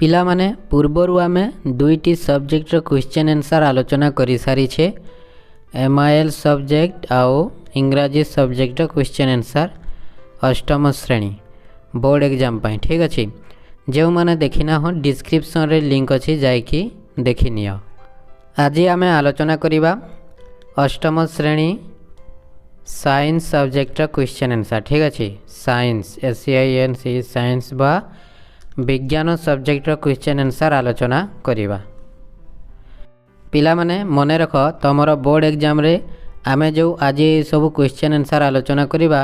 पिला माने पूर्वरु आमे दुईटी सब्जेक्ट क्वेश्चन आंसर आलोचना करि सारी छे। MIL सब्जेक्ट आओ इंग्राजी सब्जेक्ट क्वेश्चन आंसर अष्टम श्रेणी बोर्ड एग्जाम पाई। ठीक अच्छे जो मैंने देखिना हो डिस्क्रिप्शन रे लिंक अच्छी जाइकी देखि नियो। आज आमे आलोचना करिबा अष्टम श्रेणी साइंस सब्जेक्ट क्वेश्चन आंसर। ठीक अच्छे साइंस SCINC साइंस बा विज्ञान सब्जेक्ट क्वेश्चन आंसर आलोचना करिबा। पिला माने मने रख तमर बोर्ड एग्जाम रे आमे जो आज सब क्वेश्चन आंसर आलोचना करिबा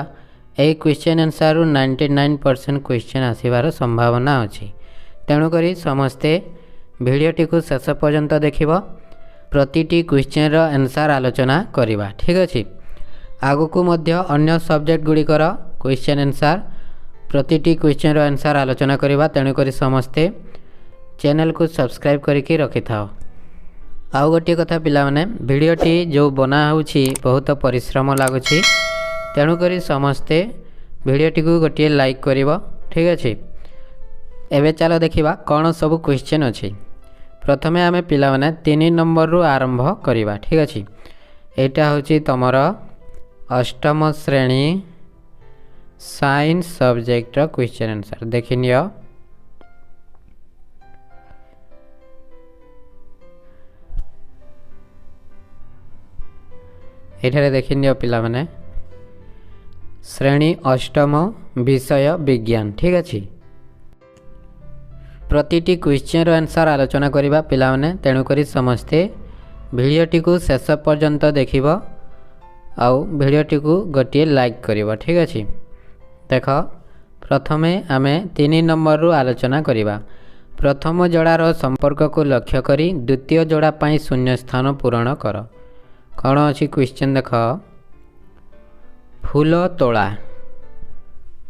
ए क्वेश्चन आंसर 99% क्वेश्चन आसीबार संभावना अछि। तेणु करी समस्ते वीडियोटी को शेष पर्यंत देखिबो। प्रतिटी क्वेश्चन रो आंसर आलोचना करिबा। ठीक अछि आगु को मध्य अन्य सब्जेक्ट गुड़िकर क्वेश्चन आंसर प्रतिटी क्वेश्चन रो आंसर आलोचना करिबा। तेणु करी समस्ते चैनल को सब्सक्राइब करके रखि थाओ। आउ गोटे कथा पिला माने वीडियोटी जो बना होछि बहुत परिश्रम लागुछि। तेणु करी समस्ते वीडियोटी को गोटे लाइक करिवो। ठीक अछि एबे चलो देखिबा कोन सब क्वेश्चन अछि। प्रथमे आमे पिला माने 3 नंबर रु आरंभ करिबा। ठीक अछि एटा होछि तमर अष्टम श्रेणी साइंस सब्जेक्ट क्वेश्चन आंसर देखिनियो। एठारे देखिनियो पिला माने श्रेणी अष्टम विषय विज्ञान। ठीक अछि प्रतिटी क्वेश्चन रो आंसर आलोचना करिबा पिला माने। तेणु करी समस्ते वीडियोटी को शेष पर्यंत देखिबो आउ वीडियोटी को गोटे लाइक करिवो। ठीक अछि देख प्रथमे आमे 3 नंबर रु आलोचना करिबा। प्रथम जोड़ार संपर्क को लक्ष्य करी द्वितीय जोड़ा पाई शून्य स्थान पूरण कर। कौन अच्छी क्वेश्चन देख फूल तोड़ा।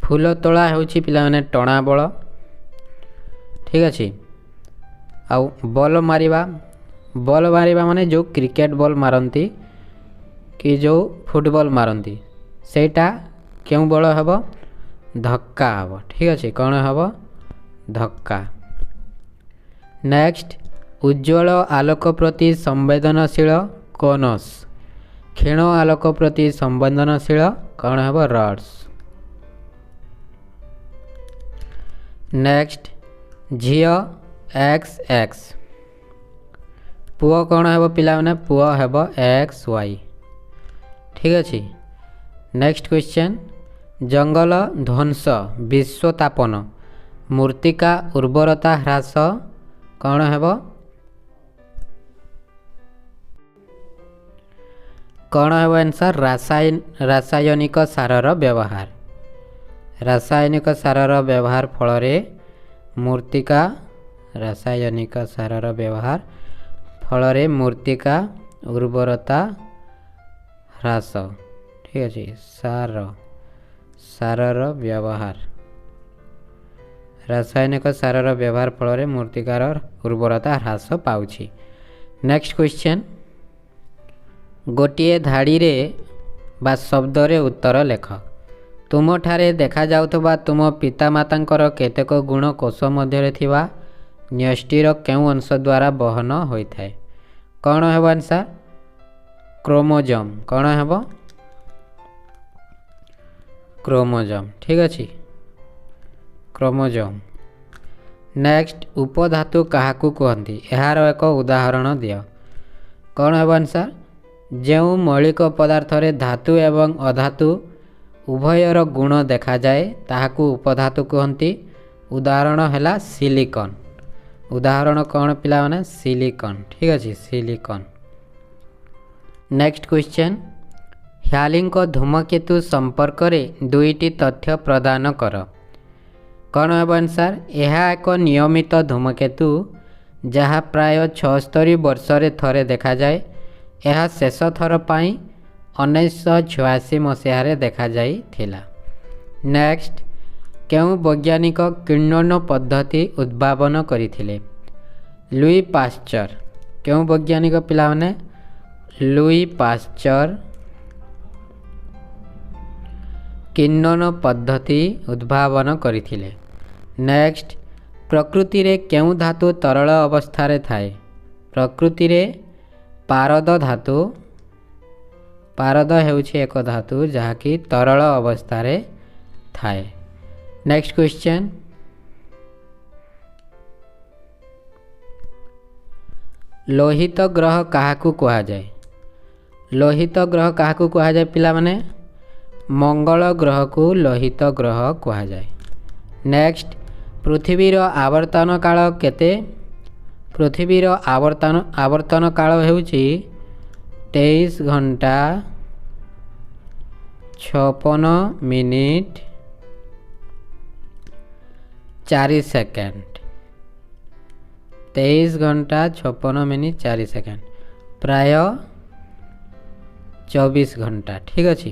फूल तोड़ा होची पिला माने टणा बल। ठीक अच्छे आउ बॉल मारिबा। बॉल मारिबा माने जो क्रिकेट बॉल मारती कि जो फुटबॉल मारती सेटा क्यों बल हबो धक्का हबो। ठीक अच्छे कौन हबो धक्का। नेक्स्ट उज्ज्वल आलोक प्रति संवेदनशील कोनस क्षीण आलोक प्रति संवेदनशील कौन हबो रड्स। नेक्स्ट झियो XX पुओ कौन हबो पिला माने पुओ हबो XY। ठीक अच्छे नेक्स्ट क्वेश्चन जंगल ध्वंस विश्वतापन मूर्तिका उर्वरता ह्रास कौन हेबो कौन हेबो आंसर रासायनिक सारर व्यवहार। रासायनिक सारर व्यवहार फल रे मूर्तिका रासायनिक सारर व्यवहार फल रे मूर्तिका उर्वरता ह्रास। ठीक अच्छे सारर व्यवहार रासायनिक सारर व्यवहार फल रे मूर्तिकार उर्वरता ह्रास पाउछि। नेक्स्ट क्वेश्चन गोटिए धाड़ी रे बा शब्द रे उत्तर लेख। तुम ठारे देखा जाउतबा तुम पिता मातांकर केतेक गुण कोष मध्य थिबा न्यष्टिर केउ अंश द्वारा बहन होइथाय। कौन हेबो आंसर क्रोमोजोम। कौन हेबो क्रोमोजोम। ठीक अच्छे क्रोमोजोम। नेक्स्ट उपधातु काहाकू कहती यार एक उदाहरण दियो। कौन हेबो आंसर जो मौलिक पदार्थ रे धातु एवं अधातु उभयर गुण देखा जाए ताहाकू उपधातु कहती। उदाहरण हैला सिलिकॉन। उदाहरण कौन पिला माने सिलिकॉन। ठीक अच्छे सिलिकॉन। नेक्स्ट क्वेश्चन ह्यालिंग धूमकेतु संपर्क रे दुईटी तथ्य प्रदान कर। कौन हेबो आंसर यह एक नियमित धूमकेतु जहाँ प्राय 76 वर्ष रे थरे देखा जाए। यह शेष थर पाई 1986 मसीह रे देखा जाई थिला। नेक्स्ट केउ वैज्ञानिक किण्वन पद्धति उद्भावन करिथिले। Louis Pasteur. केउ वैज्ञानिक पिला माने लुई पास्चर किण्वन पद्धति उद्भावन करिथिले। नेक्स्ट प्रकृति रे केउ धातु तरल अवस्था रे थाए प्रकृति रे पारद धातु पारद हेउछि एक धातु जहाँकि तरल अवस्था रे थाए। नेक्स्ट क्वेश्चन लोहित ग्रह काहाकू कहा जाए लोहित ग्रह काहाकू कहा जाए पिला माने मंगल ग्रह को लोहित ग्रह कहा जाए। नेक्स्ट पृथ्वीर आवर्तन काल केते पृथ्वीर आवर्तन काल हेउछि 23 घंटा 56 मिनिट 4 सेकेंड 23 घंटा 56 मिनिट 4 सेकेंड प्राय 24 घंटा। ठीक अच्छे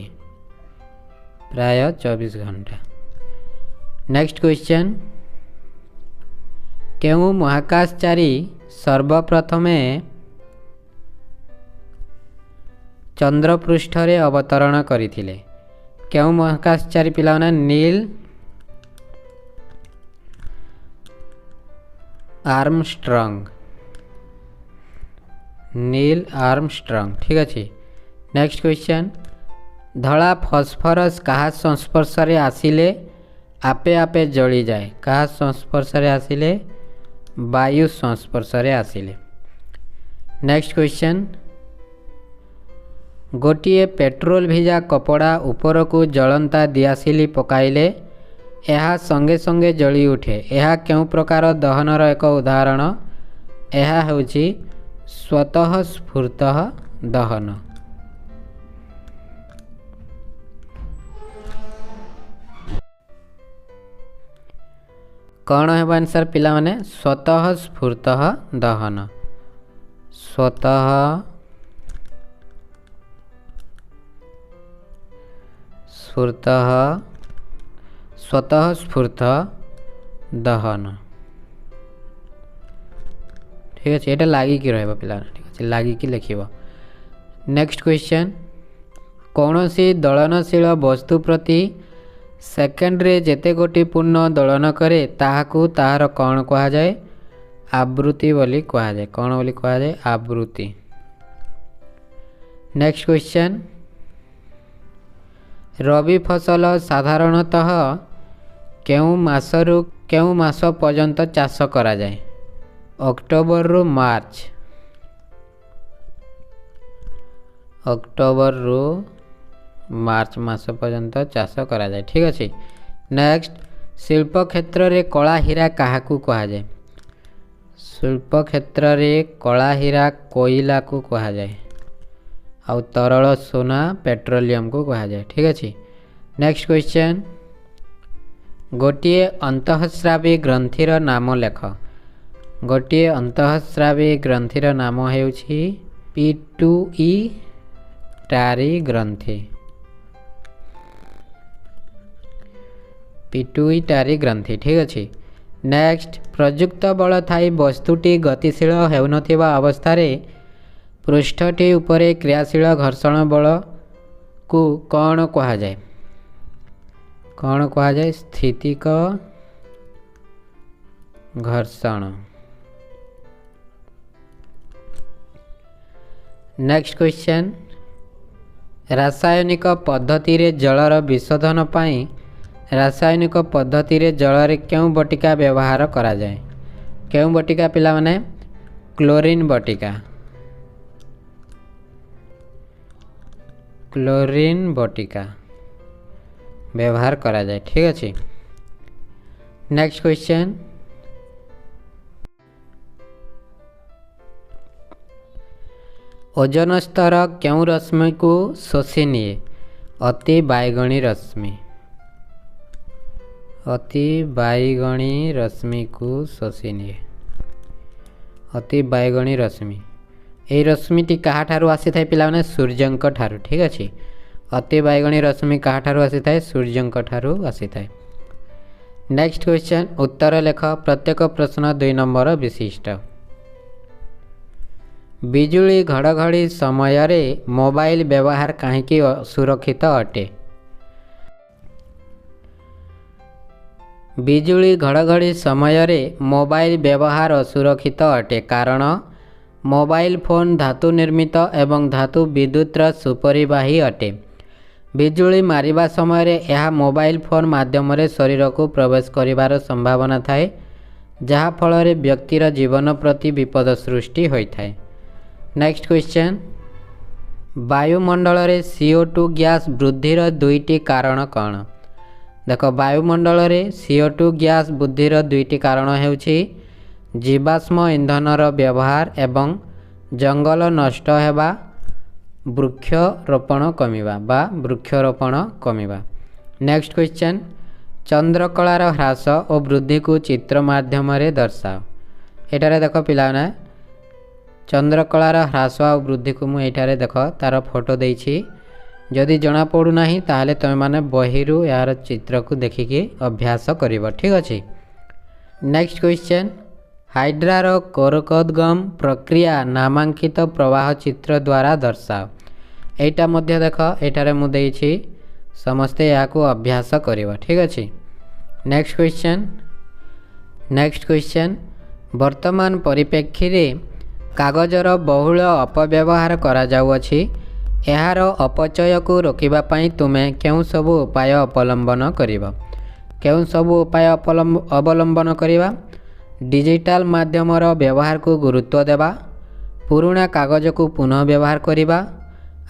प्राय 24 घंटा। नेक्स्ट क्वेश्चन केउ महाकाशचारी सर्वप्रथमे चंद्रपृष्ठ रे अवतरण करथिले केउ महाकाशचारी पिलाने नील आर्मस्ट्रंग नील आर्मस्ट्रंग। ठीक अच्छे। नेक्स्ट क्वेश्चन धला फॉस्फरस कहा संस्पर्श रे आसिले आपे आपे जली जाए कहा संस्पर्श रे आसिले वायु संस्पर्श रे आसिले। नेक्स्ट क्वेश्चन गोटिए पेट्रोल भिजा कपड़ा ऊपर को जलंता दियासिली पकाइले यह संगे संगे जली उठे यह केउ प्रकार दहनर एक उदाहरण यह हेउछि स्वतः स्फूर्त दहन। कौन है आंसर पिला माने स्वतः स्फूर्त दहन स्वतः स्फूर्त स्वतः स्फूर्त दहन। ठीक है ये लागिकी रहा पिला। ठीक है लागिकी लिखिब। नेक्स्ट क्वेश्चन कौन सी दलनशील वस्तु प्रति सेकेंड रे जेते गोटी पूर्ण दलन करे ताहाकू ताहार कौन कहा जाए आवृत्ति बोली कहा जाए कौन बोली कहा जाए आवृत्ति। नेक्स्ट क्वेश्चन रबी फसल साधारणतः केउ मास पर्यंत चाष करा जाए अक्टोबर रु मार्च मास पर्यंत चाष करा जाए। ठीक अच्छे। नेक्स्ट शिल्प क्षेत्र रे कला हीरा काहाकू कहा जाए शिल्प क्षेत्र रे कला हीरा कोयला को कहा जाए आउ तरल सोना पेट्रोलियम को कहा जाए। ठीक अच्छे। नेक्स्ट क्वेश्चन गोटिए अंतःस्रावी ग्रंथिर नाम लेख गोटिए अंतःस्रावी ग्रंथिर नाम हेउछि पिट्यूइटारी ग्रंथि पिट्यूइटारी ग्रंथि। ठीक अच्छे। नेक्स्ट प्रयुक्त बल थाई वस्तुटी गतिशील हेउनथिबा अवस्था रे पृष्ठटी उपरे क्रियाशील घर्षण बल को कौन कहा जाए कौन कहा जाए स्थितिक घर्षण। नेक्स्ट क्वेश्चन रासायनिक पद्धति रे जलर विशोधन पाई रासायनिक पद्धति रे जल रे केउ बटिका व्यवहार करा जाए केउ बटिका पिला माने क्लोरीन बटिका व्यवहार करा जाए। ठीक अच्छे। नेक्स्ट क्वेश्चन ओजोन स्तर केउ रश्मि को शोषि निए अति बाइगणी रश्मि को शोषि निए अति बाइगणी रश्मि यही रश्मिटी क्या ठारू आसी थाए पिला माने सूर्यंक ठारू। ठीक अच्छे। अति बाइगणी रश्मि क्या ठारू आसी थाए सूर्यंक ठारू आसी थाए। नेक्स्ट क्वेश्चन उत्तर लेख प्रत्येक प्रश्न 2 नंबर विशिष्ट। बिजुली घड़घड़ी समय रे मोबाइल व्यवहार काहेकि सुरक्षित अटे ବିଜୁଳି ଘଡ଼ଘଡ଼ି ସମୟରେ ମୋବାଇଲ ବ୍ୟବହାର ଅସୁରକ୍ଷିତ ଅଟେ କାରଣ ମୋବାଇଲ ଫୋନ୍ ଧାତୁ ନିର୍ମିତ ଏବଂ ଧାତୁ ବିଦ୍ୟୁତର ସୁପରିବାହୀ ଅଟେ। ବିଜୁଳି ମାରିବା ସମୟରେ ଏହା ମୋବାଇଲ ଫୋନ୍ ମାଧ୍ୟମରେ ଶରୀରକୁ ପ୍ରବେଶ କରିବାର ସମ୍ଭାବନା ଥାଏ, ଯାହା ଫଳରେ ବ୍ୟକ୍ତିର ଜୀବନ ପ୍ରତି ବିପଦ ସୃଷ୍ଟି ହୋଇଥାଏ। ନେକ୍ସଟ କ୍ୱେଶ୍ଚନ୍, ବାୟୁମଣ୍ଡଳରେ CO2 ଗ୍ୟାସ୍ ବୃଦ୍ଧିର ଦୁଇଟି କାରଣ କ'ଣ? ଦେଖ, ବାୟୁମଣ୍ଡଳରେ CO2 ଗ୍ୟାସ୍ ବୃଦ୍ଧିର ଦୁଇଟି କାରଣ ହେଉଛି ଜୀବାଶ୍ମ ଇନ୍ଧନର ବ୍ୟବହାର ଏବଂ ଜଙ୍ଗଲ ନଷ୍ଟ ହେବା, ବୃକ୍ଷରୋପଣ କମିବା। ନେକ୍ସଟ କ୍ୱେଶ୍ଚନ୍, ଚନ୍ଦ୍ରକଳାର ହ୍ରାସ ଓ ବୃଦ୍ଧିକୁ ଚିତ୍ର ମାଧ୍ୟମରେ ଦର୍ଶାଅ। ଏଠାରେ ଦେଖ ପିଲାମାନେ, ଚନ୍ଦ୍ରକଳାର ହ୍ରାସ ଆଉ ବୃଦ୍ଧିକୁ ମୁଁ ଏଠାରେ ଦେଖ ତାର ଫଟୋ ଦେଇଛି। ଯଦି ଜଣାପଡ଼ୁନାହିଁ ତାହେଲେ ତୁମେମାନେ ବହିରୁ ଏହାର ଚିତ୍ରକୁ ଦେଖିକି ଅଭ୍ୟାସ କରିବ, ଠିକ୍ ଅଛି। ନେକ୍ସଟ କ୍ୱେଶ୍ଚନ୍, ହାଇଡ୍ରାର କୋରକୋଦ୍ଗମ ପ୍ରକ୍ରିୟା ନାମାଙ୍କିତ ପ୍ରବାହ ଚିତ୍ର ଦ୍ୱାରା ଦର୍ଶାଅ। ଏଇଟା ମଧ୍ୟ ଦେଖ, ଏଠାରେ ମୁଁ ଦେଇଛି, ସମସ୍ତେ ଏହାକୁ ଅଭ୍ୟାସ କରିବ, ଠିକ୍ ଅଛି। ନେକ୍ସଟ କ୍ୱେଶ୍ଚନ୍, ବର୍ତ୍ତମାନ ପରିପ୍ରେକ୍ଷୀରେ କାଗଜର ବହୁଳ ଅପବ୍ୟବହାର କରାଯାଉଅଛି। ଏହାର ଅପଚୟକୁ ରୋକିବା ପାଇଁ ତୁମେ କେଉଁ ସବୁ ଉପାୟ ଅବଲମ୍ବନ କରିବା? ଡିଜିଟାଲ ମାଧ୍ୟମର ବ୍ୟବହାରକୁ ଗୁରୁତ୍ୱ ଦେବା, ପୁରୁଣା କାଗଜକୁ ପୁନଃ ବ୍ୟବହାର କରିବା,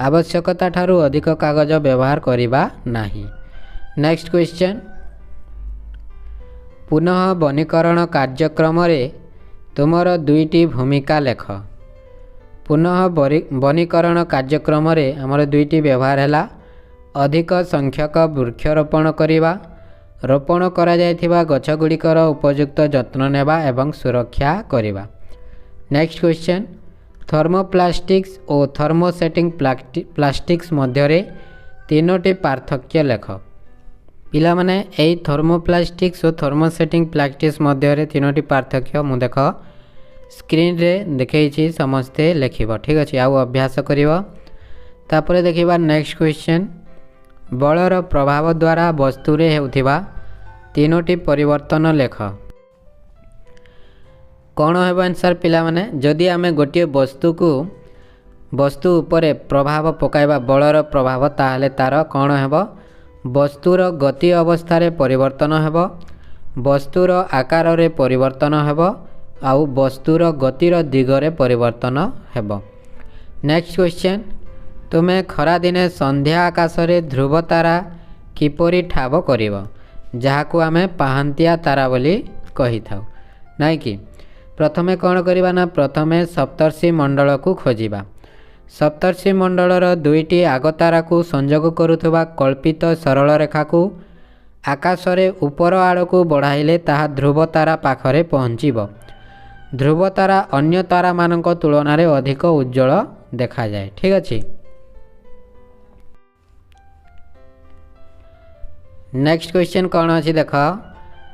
ଆବଶ୍ୟକତା ଠାରୁ ଅଧିକ କାଗଜ ବ୍ୟବହାର କରିବା ନାହିଁ। ନେକ୍ସଟ କ୍ୱେଶ୍ଚନ୍, ପୁନଃ ବନୀକରଣ କାର୍ଯ୍ୟକ୍ରମରେ ତୁମର ଦୁଇଟି ଭୂମିକା ଲେଖ। ପୁନଃ ବନୀକରଣ କାର୍ଯ୍ୟକ୍ରମରେ ଆମର ଦୁଇଟି ବ୍ୟବହାର ହେଲା ଅଧିକ ସଂଖ୍ୟକ ବୃକ୍ଷରୋପଣ କରିବା, ରୋପଣ କରାଯାଇଥିବା ଗଛଗୁଡ଼ିକର ଉପଯୁକ୍ତ ଯତ୍ନ ନେବା ଏବଂ ସୁରକ୍ଷା କରିବା। ନେକ୍ସଟ କ୍ୱେଶ୍ଚନ୍, ଥର୍ମୋପ୍ଲାଷ୍ଟିକ୍ସ ଓ ଥର୍ମୋସେଟିଂ ପ୍ଲାଷ୍ଟିକ୍ସ ମଧ୍ୟରେ ତିନୋଟି ପାର୍ଥକ୍ୟ ଲେଖ। ପିଲାମାନେ, ଏହି ଥର୍ମୋପ୍ଲାଷ୍ଟିକ୍ସ ଓ ଥର୍ମୋସେଟିଂ ପ୍ଲାଷ୍ଟିକ୍ସ ମଧ୍ୟରେ ତିନୋଟି ପାର୍ଥକ୍ୟ ମୁଁ ଦେଖ ସ୍କ୍ରିନ୍ରେ ଦେଖେଇଛି, ସମସ୍ତେ ଲେଖିବ, ଠିକ୍ ଅଛି, ଆଉ ଅଭ୍ୟାସ କରିବ। ତାପରେ ଦେଖିବା ନେକ୍ସଟ କ୍ୱେଶ୍ଚନ୍, ବଳର ପ୍ରଭାବ ଦ୍ୱାରା ବସ୍ତୁରେ ହେଉଥିବା ତିନୋଟି ପରିବର୍ତ୍ତନ ଲେଖ। କ'ଣ ହେବ ଆନ୍ସର୍ ପିଲାମାନେ? ଯଦି ଆମେ ଗୋଟିଏ ବସ୍ତୁ ଉପରେ ପ୍ରଭାବ ପକାଇବା, ବଳର ପ୍ରଭାବ, ତାହେଲେ ତାର କ'ଣ ହେବ? ବସ୍ତୁର ଗତି ଅବସ୍ଥାରେ ପରିବର୍ତ୍ତନ ହେବ, ବସ୍ତୁର ଆକାରରେ ପରିବର୍ତ୍ତନ ହେବ, ଆଉ ବସ୍ତୁର ଗତିର ଦିଗରେ ପରିବର୍ତ୍ତନ ହେବ। ନେକ୍ସଟ କ୍ୱେଶ୍ଚନ୍, ତୁମେ ଖରାଦିନେ ସନ୍ଧ୍ୟା ଆକାଶରେ ଧ୍ରୁବ ତାରା କିପରି ଠାବ କରିବ? ଯାହାକୁ ଆମେ ପାହାନ୍ତିଆ ତାରା ବୋଲି କହିଥାଉ, ନାଇଁ କି? ପ୍ରଥମେ କ'ଣ କରିବା ନା, ପ୍ରଥମେ ସପ୍ତର୍ଷି ମଣ୍ଡଳକୁ ଖୋଜିବା। ସପ୍ତର୍ଷି ମଣ୍ଡଳର ଦୁଇଟି ଆଗ ତାରାକୁ ସଂଯୋଗ କରୁଥିବା କଳ୍ପିତ ସରଳ ରେଖାକୁ ଆକାଶରେ ଉପର ଆଡ଼କୁ ବଢ଼ାଇଲେ ତାହା ଧ୍ରୁବ ତାରା ପାଖରେ ପହଞ୍ଚିବ। ଧ୍ରୁବ ତାରା ଅନ୍ୟ ତାରାମାନଙ୍କ ତୁଳନାରେ ଅଧିକ ଉଜ୍ଜ୍ୱଳ ଦେଖାଯାଏ, ଠିକ୍ ଅଛି। ନେକ୍ସଟ କ୍ୱେଶ୍ଚନ୍ କ'ଣ ଅଛି ଦେଖ,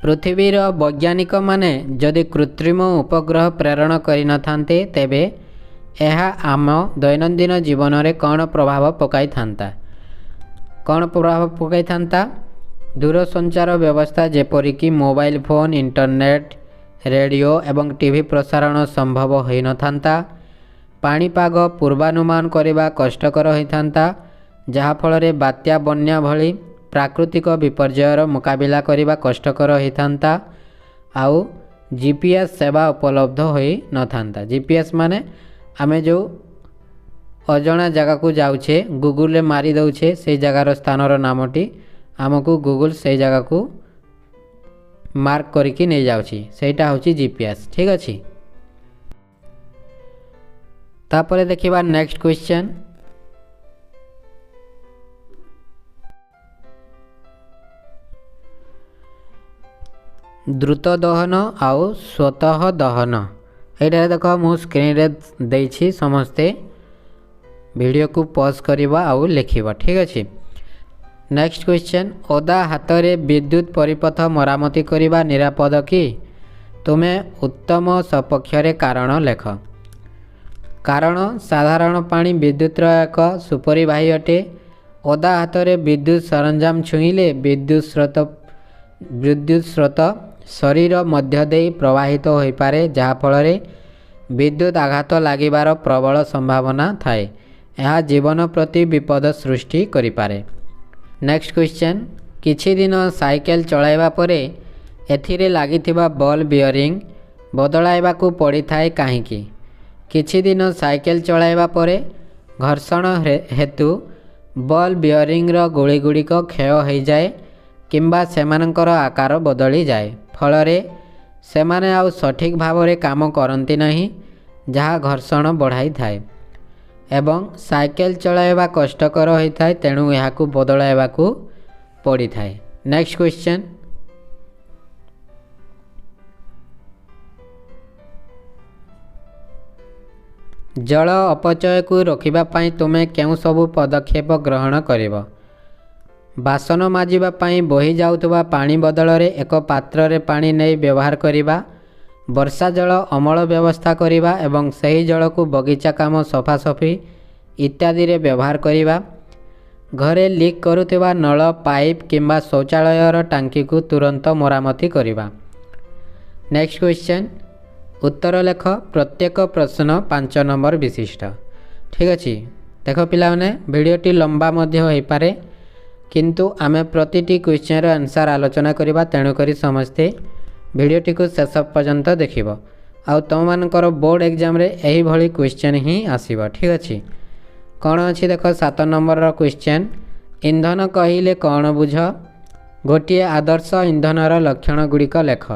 ପୃଥିବୀର ବୈଜ୍ଞାନିକମାନେ ଯଦି କୃତ୍ରିମ ଉପଗ୍ରହ ପ୍ରେରଣ କରିନଥାନ୍ତେ ତେବେ ଏହା ଆମ ଦୈନନ୍ଦିନ ଜୀବନରେ କ'ଣ ପ୍ରଭାବ ପକାଇଥାନ୍ତା? ଦୂରସଞ୍ଚାର ବ୍ୟବସ୍ଥା ଯେପରିକି ମୋବାଇଲ ଫୋନ୍, ଇଣ୍ଟରନେଟ୍, ରେଡ଼ିଓ ଏବଂ ଟିଭି ପ୍ରସାରଣ ସମ୍ଭବ ହୋଇନଥାନ୍ତା। ପାଣିପାଗ ପୂର୍ବାନୁମାନ କରିବା କଷ୍ଟକର ହୋଇଥାନ୍ତା, ଯାହାଫଳରେ ବାତ୍ୟା, ବନ୍ୟା ଭଳି ପ୍ରାକୃତିକ ବିପର୍ଯ୍ୟୟର ମୁକାବିଲା କରିବା କଷ୍ଟକର ହୋଇଥାନ୍ତା। ଆଉ GPS ସେବା ଉପଲବ୍ଧ ହୋଇନଥାନ୍ତା। GPS ମାନେ ଆମେ ଯେଉଁ ଅଜଣା ଜାଗାକୁ ଯାଉଛେ, ଗୁଗୁଲରେ ମାରି ଦେଉଛେ ସେଇ ଜାଗାର ସ୍ଥାନର ନାମଟି ଆମକୁ ଗୁଗୁଲ ସେଇ ଜାଗାକୁ ମାର୍କ କରିକି ନେଇଯାଉଛି, ସେଇଟା ହେଉଛି GPS, ଠିକ୍ ଅଛି। ତାପରେ ଦେଖିବା ନେକ୍ସଟ କ୍ୱେଶ୍ଚନ୍, ଦ୍ରୁତ ଦହନ ଆଉ ସ୍ୱତଃ ଦହନ। ଏଇଟାରେ ଦେଖ ମୁଁ ସ୍କ୍ରିନ୍ରେ ଦେଇଛି, ସମସ୍ତେ ଭିଡ଼ିଓକୁ ପଜ୍ କରିବା ଆଉ ଲେଖିବ, ଠିକ୍ ଅଛି। ନେକ୍ସଟ କ୍ୱେଶ୍ଚନ୍, ଓଦା ହାତରେ ବିଦ୍ୟୁତ ପରିପଥ ମରାମତି କରିବା ନିରାପଦ କି? ତୁମେ ଉତ୍ତମ ସପକ୍ଷରେ କାରଣ ଲେଖ। କାରଣ ସାଧାରଣ ପାଣି ବିଦ୍ୟୁତର ଏକ ସୁପରିବାହୀ ଅଟେ। ଓଦା ହାତରେ ବିଦ୍ୟୁତ ସରଞ୍ଜାମ ଛୁଇଁଲେ ବିଦ୍ୟୁତ ସ୍ରୋତ विद्युत स्रोत शरीर मध्य दे प्रवाहित हो पारे जहाँ फल विद्युत आघात लागिबार प्रबल संभावना थाए। यह जीवन प्रति विपद सृष्टि करि पारे। नेक्स्ट क्वेश्चन, किछि दिन साइकेल चलाइबा परे एथिरे लागिथिबा बॉल बियरिंग बदलाइबाकू पड़ी थाए काहींकि? किछि दिन साइकेल चलाइबा परे घर्षण हेतु बॉल बियरिंग रो गुड़ी गुड़िक क्षय हो जाए किंबा सेमानंकर आकार बदली जाए, फलरे सेमाने आउ सठिक भाव में काम करती नहीं जहाँ घर्षण बढ़ाई थाए एवं साइकेल चलाइबा कष्टकर होता है, तेणु यहाकू बदलाइबाकू पड़ी थाए। नेक्स्ट क्वेश्चन, जल अपचय को रोकिबा पाई तुमे केउ सबु पदक्षेप ग्रहण करिब? बासन माजिबा पाई बही जाउतबा पानी बदल रे एक पात्र रे पानी नहीं व्यवहार करिबा, वर्षा जल अमल व्यवस्था करिबा एवं सही जल को बगीचा काम सफासफी इत्यादि रे व्यवहार करिबा, घरे लीक करुथिबा नल पाइप किंबा शौचालयर टांकी को तुरंत मरामती करिबा। नेक्स्ट क्वेश्चन, उत्तर लेख, प्रत्येक प्रश्न 5 नंबर विशिष्ट। ठीक अच्छे, देख पिलाने वीडियोटी लंबा मध्य हो पारे किंतु आमे प्रतिटी क्वेश्चन आंसर आलोचना करिबा, तेणुकरी समस्ते वीडियोटी को शेष पर्यंत देखिब। आउ तुम मानकर बोर्ड एग्जाम रे एही भली क्वेश्चन ही आसीबा। ठीक अच्छे, कौन अच्छी देख 7 नंबर क्वेश्चन, इंधन कहिले कौन बुझ? गोटे आदर्श इंधनर लक्षण गुड़िक लेख।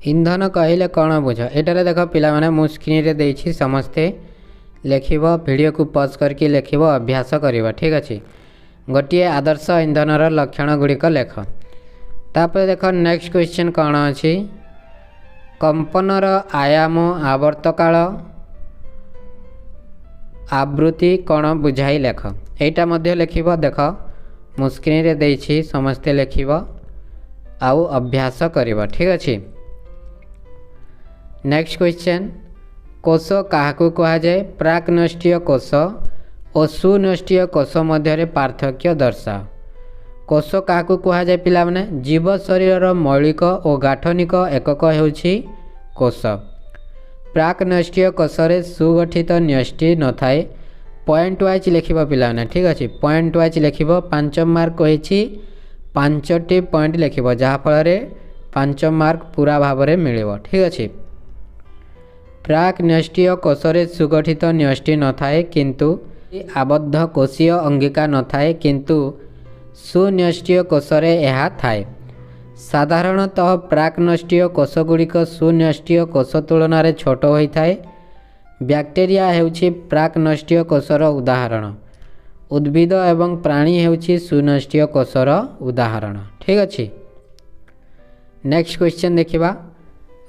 इंधन कहिले कौन बुझ, एटारे देख पिला माने मु स्क्रीन रे देछि, समस्ते लेखिब, वीडियो को पॉज करके लेखिब, अभ्यास करिबा। ठीक अच्छे, गोटे आदर्श इंधनर लक्षण गुड़िक लेख। तापर देख नेक्स्ट क्वेश्चन कौन अच्छी, कंपनर आयाम आवर्तकाल आवृत्ति कौन बुझाई लेख। एटा मध्य लेखिब, देख मु स्क्रीन रे देछि, समस्ते लेखिब आउ अभ्यास करिबा। ठीक अच्छे, नेक्स्ट क्वेश्चन, कोष काहाकू कहा जाए? प्राक नष्टीय कोष और सुनष्टीय कोष मध्य पार्थक्य दर्शाओ। कोष काहाकू कहा जाए पिला माने? जीव शरीर मौलिक और गाठनिक एकक हेउछि कोष। प्राक नष्टीय कोषरे सुगठित न्यष्टि न थाए। पॉइंट वाइज लिखिबा पिला माने। ठीक अच्छे, पॉइंट वाइज लिखिबो, 5 मार्क होइछि 5टी पॉइंट लिखिबो, जहाँ फल रे 5 मार्क पूरा भाव में मिलिबो। ठीक अच्छे, प्राक न्यष्टीय कोषरे सुगठित न्यष्टि न थाए किंतु आबद्ध कोषीय अंगिका न थाए, किंतु सुन्यष्टीय कोषरे यह थाए। साधारणतः प्राक नष्टीय कोषगुड़िक सुन्यष्टीय कोष तुलन में छोट होता है। बैक्टेरिया हेउछि प्राक नष्टीय कोषर उदाहरण। उद्भिद एवं प्राणी हेउछि सुनष्टीय कोषर उदाहरण। ठीक अच्छे, नेक्स्ट क्वेश्चन देखिबा,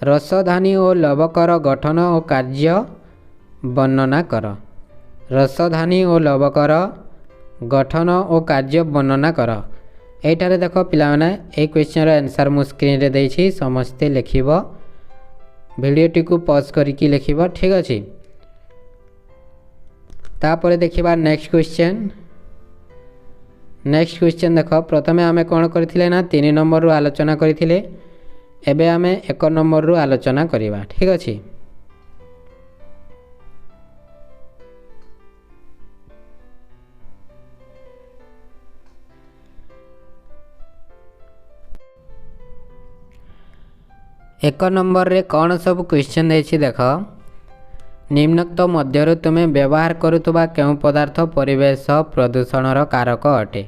रसधानी और लवकर गठन और कार्य वर्णना कर। रसधानी और लवकर गठन और कार्य वर्णना कर। एठारे देख पिलाने ए क्वेश्चन आंसर मु स्क्रीन रे देछि, समस्ते लिखिब, वीडियोटी को पॉज करके लिखिब। ठीक अच्छे, तापर देखिबा नेक्स्ट क्वेश्चन। नेक्स्ट क्वेश्चन देख, प्रथमे आमे कोन करथिले ना 3 नंबर रु आलोचना करथिले, एबे आमे 1 नंबर रु आलोचना करिबा। ठीक अच्छे, एक नंबर रे कौन सब क्वेश्चन देछि देख, निम्नोक्त मध्यरु तुमे व्यवहार करुतबा केउ पदार्थ परिवेश प्रदूषणर कारक अटे?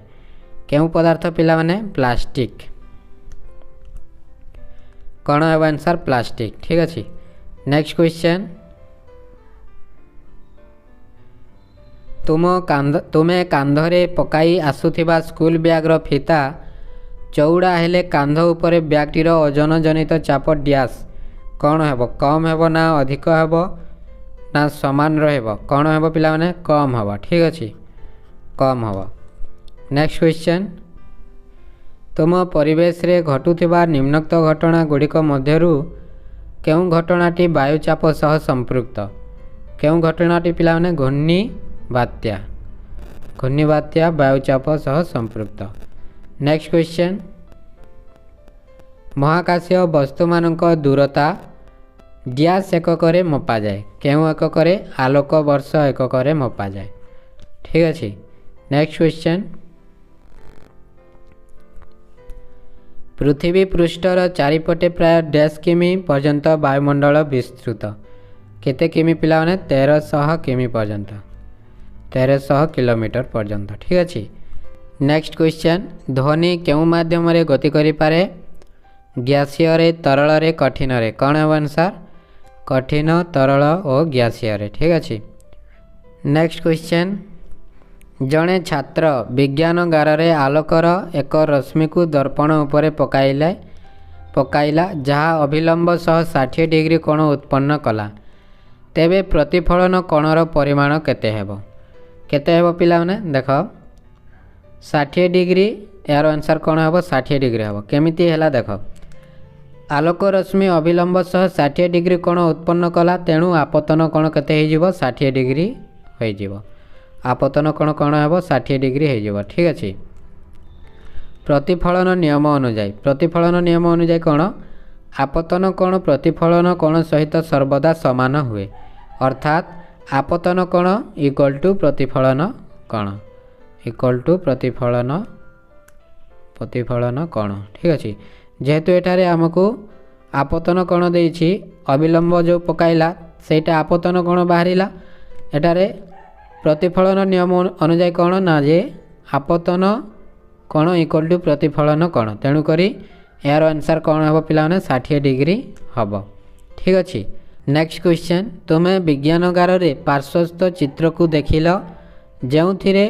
केउ पदार्थ पिला माने? प्लास्टिक। कौन है आंसर? प्लास्टिक। ठीक अच्छे, नेक्स्ट क्वेश्चन, तुमे कांधरे पकाई आसुथिबा स्कूल बैग्र फिता चौड़ा हेले कांध उपरे बैगटीर ओजन जनित चाप डैश कौन हेबो? कम हेबो ना अधिक हेबो ना समान रहबो? कौन हेबो पिला माने? कम हेबो। ठीक अच्छे, कम हेबो। नेक्स्ट क्वेश्चन, तुम परिवेश रे घटुथिबा निम्नोक्त घटना गुड़िक मध्यरु केउ घटनाटी वायुचाप सह संपृक्त? केउ घटनाटी पिला माने? घूर्णी बात्या। घूर्णी बात्या वायुचाप सह संपृक्त। नेक्स्ट क्वेश्चन, महाकाशीय वस्तुमानक दूरता डैश एकक मपा जाए केउ एकक आलोक वर्ष एकक मपा जाए। ठीक अच्छे। नेक्स्ट क्वेश्चन पृथ्वी पृष्ठर चारिपटे प्राय डैश किमी पर्यंत वायुमंडल विस्तृत केते किमी पिला 1300 किमी पर्यंत 1300 किलोमीटर पर्यंत। ठीक अच्छे। नेक्स्ट क्वेश्चन ध्वनि केउ माध्यम रे गति करि पारे गैसीय तरल रे कठिन रे कौन है आंसर कठिन तरल और गैसीय। ठीक अच्छे। नेक्स्ट क्वेश्चन जड़े छात्र विज्ञान गार रे आलोकर एक रश्मि को दर्पण उपरे पकाइला जहाँ अभिलंब सह 60 डिग्री कोण उत्पन्न कला तेबे प्रतिफलन कोणर परिमाण केते हेबो पिला माने देख 60 डिग्री यार आंसर कौन हेबो 60 डिग्री हेबो केमिति हैला देख आलोक रश्मि अभिलंब सह 60 डिग्री कोण उत्पन्न कला तेणु आपतन कोण केते हे जिवो 60 डिग्री हो जिवो आपतन कोण कोण हेबो 60 डिग्री हो जिवो। ठीक अछि। प्रतिफलन नियम अनुଯାयी कोण आपतन कोण प्रतिफलन कोण सहित सर्वदा समान हुए अर्थात आपतन कोण इक्वल टू प्रतिफलन कोण इक्वल टू प्रतिफलन कोण। ठीक अछि। जेहेतु एठारे आमको आपतन कोण देछि अविलंब जो पकाइला सेटा आपतन कोण बाहरिला एठारे प्रतिफलन नियम अनुଯାयी कोण ना जे आपतन कोण इक्वल टू प्रतिफलन कोण तेणु करी यार आंसर कोण हेबो पिला माने 60 डिग्री हेबो। ठीक अछि। नेक्स्ट क्वेश्चन तुमे विज्ञानगार रे पार्श्वस्थ चित्र को देखिल जेउथिरे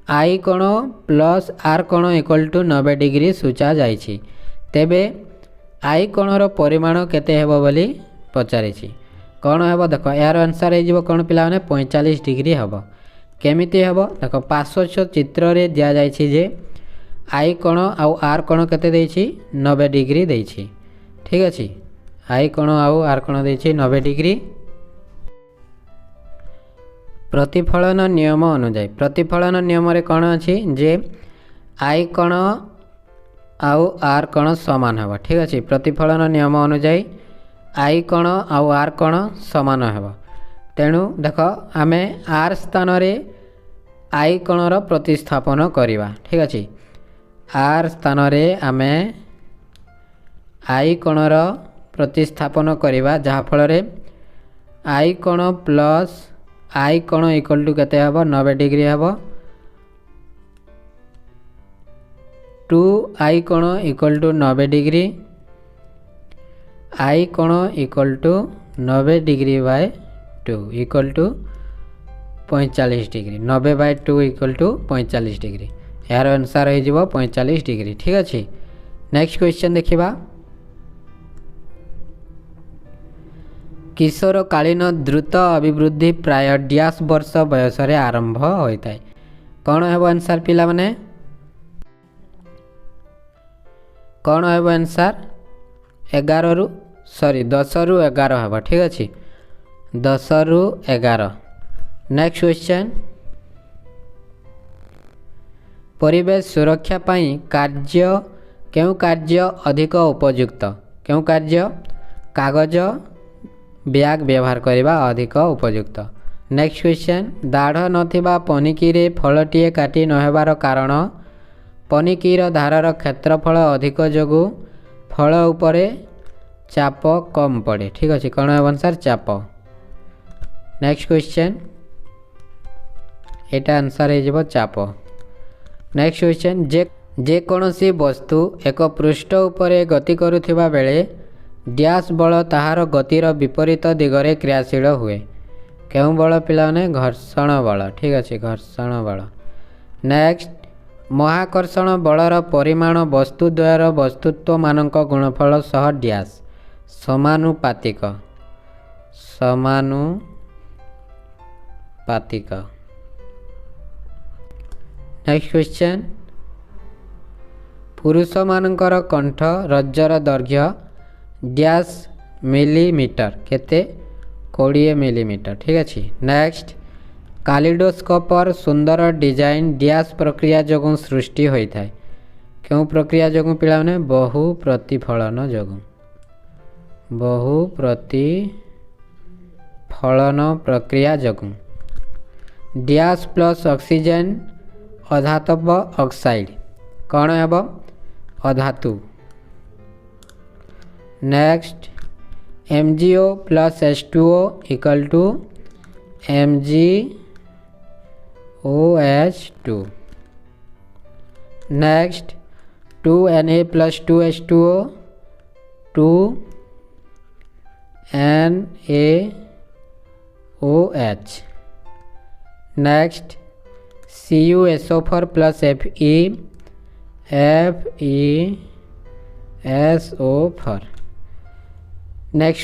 आई कोण प्लस आर कोण इक्वल टू 90 डिग्री सूचा जाइछि तेबे आई कोणर परिमाण केते हेबो बोली पचारिछि कौन हेबो देख यार आंसर हे जिवो कोण पिला माने 45 डिग्री हेबो केमिति हेबो देख पार्श्वस्थ चित्र रे दिया जाइछि जे आई कोण आउ आर कोण केते देछि 90 डिग्री देछि। ठीक अछि। आई कोण आउ आर कोण देछि 90 डिग्री। प्रतिफलन नियम रे कोण अछि जे आई कोण आउ आर कोण समान हेबो। ठीक अछि। प्रतिफलन नियम अनुଯାयी आई कोण आउ आर कोण समान हेबो तेणु देख आमे आर स्थान रे आई कोणर प्रतिस्थापन करिवा। ठीक अछि। आर स्थान रे आमे आई कोणर प्रतिस्थापन करिवा जहाँ फल रे आई कोण प्लस आई कोण इक्वल टू केते हेबो 90 डिग्री हेबो 2 आई कोण इक्वल टू 90 डिग्री आई कोण equal to 90 degree by 2 equal to 45 degree 90 by 2 equal to 45 degree यार आंसर हो जिवो 45 डिग्री। ठीक अछि। नेक्स्ट क्वेश्चन देखिबा किशोर कालीन द्रुत अभिवृद्धि प्राय डैश वर्ष बयस रे आरंभ होइताय कौन हेबो आंसर पिला माने कौन हेबो आंसर 10 रु 11 हेबो। ठीक अछि। 10 रु 11। नेक्स्ट क्वेश्चन परिवेश सुरक्षा पाई केउ कार्य अधिक उपयुक्त केउ कार्य कागज बैग व्यवहार करने अधिक उपयुक्त। नेक्स्ट क्वेश्चन दाढ़ नथिबा पनिकीरे फलटीए काटी नहेबार कारण पनिकीर धारार क्षेत्रफल अधिक जोगु फल उपरे चाप कम पड़े। ठीक अच्छे कौन है आंसर चाप। नेक्स्ट क्वेश्चन एटा आंसर है चाप। नेक्स्ट क्वेश्चन जे कौनसी वस्तु एक पृष्ठ उपरे गति करुथिबा बेले डैश बल ताहार गतिर विपरीत दिगरे क्रियाशील हुए केउं बल पिलाने घर्षण बल। ठीक अच्छे घर्षण बल। नेक्स्ट महाकर्षण बलर परिमाण वस्तु द्वयर वस्तुत्व मानक गुणफल सह डैश समानुपातिक नेक्स्ट क्वेश्चन पुरुष मानकर कंठ रज्जर दैर्घ्य डैश मिलीमीटर केते 20 मिलीमीटर। ठीक अच्छे। नेक्स्ट कालिडोस्कोपर सुंदर डिजाइन डैश प्रक्रिया जोगुं सृष्टि होता है क्यों प्रक्रिया जोगुं पिलाने बहु प्रतिफलन जोगुं बहु प्रतिफलन प्रक्रिया जोगुं डैश प्लस ऑक्सीजन अधातव ऑक्साइड कौन हेब अधातु next MgO plus H2O equal to MgOH2 next 2Na plus 2H2O 2NaOH next CuSO4 plus FeSO4 next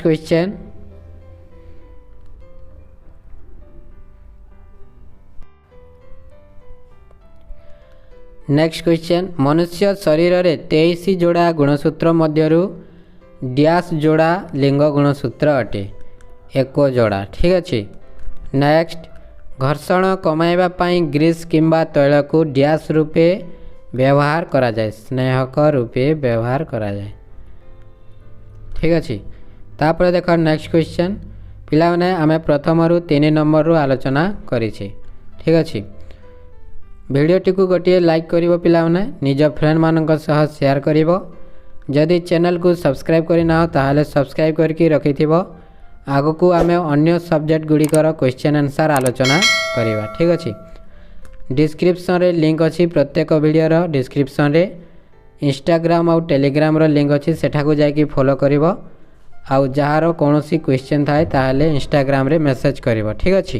question मनुष्य शरीर रे 23 जोड़ा गुणसूत्र मध्यरु डैश जोड़ा लिंग गुणसूत्र अटे एक जोड़ा ठीक अच्छे नेक्स्ट घर्षण कमाइबा पाई ग्रीस किंबा तैल को डैश रूपे व्यवहार करा जाए स्नेहक रूपे व्यवहार करा जाए ठीक अच्छे तापर देख नेक्स्ट क्वेश्चन पिला माने आमे प्रथम रु 3 नंबर रु आलोचना करिछे ठीक अच्छे वीडियोटी को गोटे लाइक करिवो पिला माने निज फ्रेंड मानक सह शेयर करिवो जदि चैनल को सब्सक्राइब करना हो ताहले सब्सक्राइब करके रखिथिबो आगो को आमे अन्य सब्जेक्ट गुड़िकर क्वेश्चन आंसर आलोचना करिवा ठीक अच्छे डिस्क्रिप्शन रे लिंक अच्छी प्रत्येक वीडियो रो डिस्क्रिप्शन रे इंस्टाग्राम और टेलीग्राम रो लिंक अच्छी सेठा को जाके फॉलो करिवो आउ जहार कौन क्वेश्चन थाए ताहले इंस्टाग्राम रे मैसेज करिवो ठीक अच्छे।